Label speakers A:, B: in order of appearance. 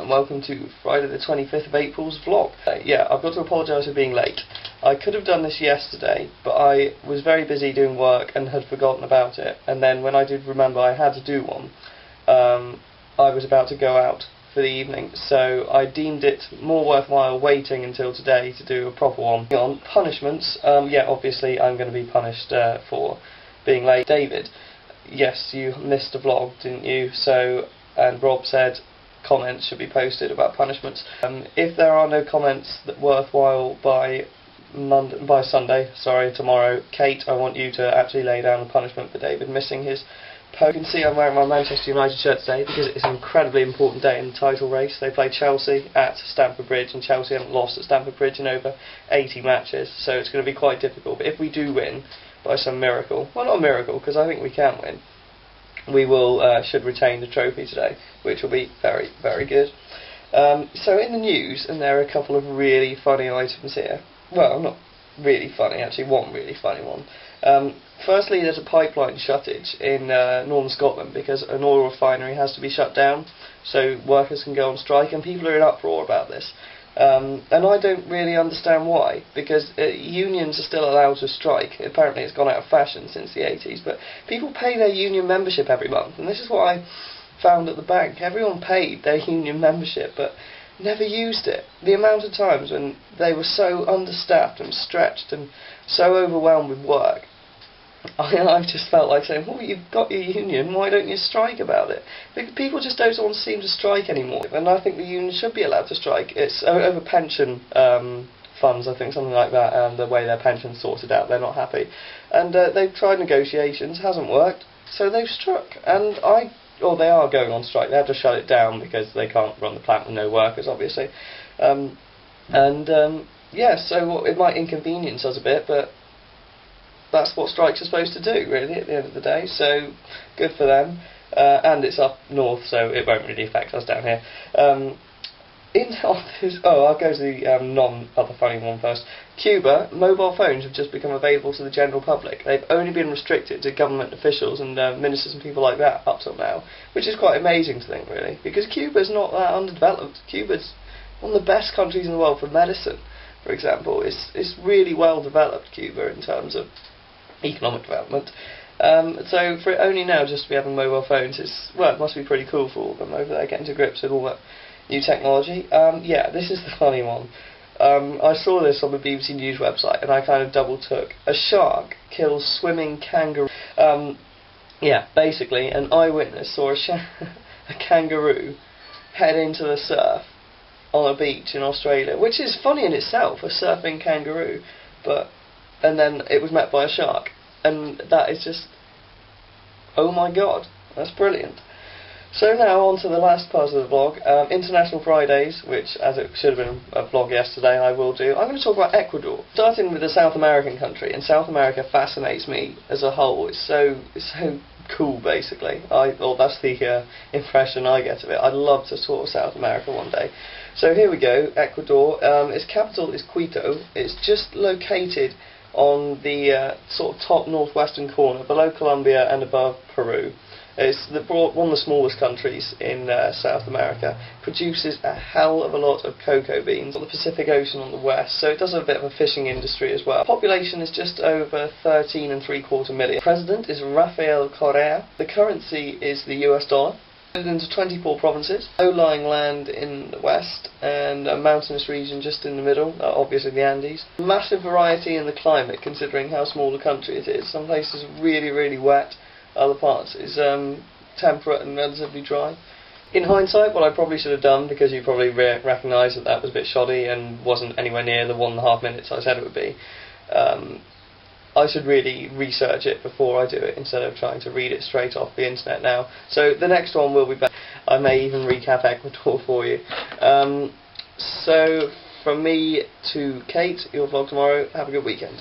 A: and welcome to Friday the 25th of April's vlog. Yeah, I've got to apologise for being late. I could have done this yesterday, but I was very busy doing work and had forgotten about it, and then when I did remember I had to do one, I was about to go out for the evening, so I deemed it more worthwhile waiting until today to do a proper one. On punishments, yeah, obviously I'm going to be punished for being late. David, yes, you missed a vlog, didn't you? So, and Rob said comments should be posted about punishments. If there are no comments that worthwhile by Sunday, tomorrow, Kate, I want you to actually lay down a punishment for David missing his post. You can see I'm wearing my Manchester United shirt today because it's an incredibly important day in the title race. They play Chelsea at Stamford Bridge, and Chelsea haven't lost at Stamford Bridge in over 80 matches, so it's going to be quite difficult. But if we do win by some miracle, well, not a miracle, because I think we can win, we will should retain the trophy today, which will be very, very good. So in the news, and there are a couple of really funny items here. Well, not really funny, actually, one really funny one. Firstly, there's a pipeline shuttage in northern Scotland because an oil refinery has to be shut down so workers can go on strike, and people are in uproar about this. And I don't really understand why, because unions are still allowed to strike. Apparently it's gone out of fashion since the 80s, but people pay their union membership every month, and this is what I found at the bank. Everyone paid their union membership, but never used it. The amount of times when they were so understaffed and stretched and so overwhelmed with work, I just felt like saying, well, you've got your union, why don't you strike about it? Because people just don't want to seem to strike anymore, and I think the union should be allowed to strike. It's over pension funds, I think, something like that, and the way their pension's sorted out, they're not happy. And they've tried negotiations, hasn't worked, so they've struck. And they are going on strike. They have to shut it down because they can't run the plant with no workers, obviously. Yeah, so it might inconvenience us a bit, but that's what strikes are supposed to do, really, at the end of the day, so good for them. And it's up north, so it won't really affect us down here. I'll go to the non-other funny one first. Cuba, mobile phones have just become available to the general public. They've only been restricted to government officials and ministers and people like that up till now, which is quite amazing to think, really, because Cuba's not that underdeveloped. Cuba's one of the best countries in the world for medicine, for example. It's really well developed, Cuba, in terms of economic development. So for it only now just to be having mobile phones, it must be pretty cool for all of them over there, getting to grips with all that new technology. Yeah, this is the funny one. I saw this on the BBC News website and I kind of double took. A shark kills swimming kangaroo. Yeah, basically an eyewitness saw a kangaroo head into the surf on a beach in Australia, which is funny in itself, a surfing kangaroo, and then it was met by a shark, and that is just, oh my god, that's brilliant. So now on to the last part of the vlog, International Fridays, which, as it should have been a vlog yesterday, I will do. I'm going to talk about Ecuador, starting with a South American country, and South America fascinates me as a whole. It's so cool, basically. That's the impression I get of it. I'd love to tour South America one day. So here we go, Ecuador. Its capital is Quito. It's just located on the sort of top northwestern corner, below Colombia and above Peru. It's one of the smallest countries in South America. Produces a hell of a lot of cocoa beans on the Pacific Ocean on the west, so it does have a bit of a fishing industry as well. Population is just over 13.75 million. President is Rafael Correa. The currency is the US dollar. Into 24 provinces, low-lying land in the west and a mountainous region just in the middle, obviously the Andes. Massive variety in the climate considering how small the country it is. Some places are really, really wet, other parts is temperate and relatively dry. In hindsight, what I probably should have done, because you probably recognise that was a bit shoddy and wasn't anywhere near the 1.5 minutes I said it would be, I should really research it before I do it instead of trying to read it straight off the internet now. So the next one will be better. I may even recap Ecuador for you. So from me to Kate, your vlog tomorrow. Have a good weekend.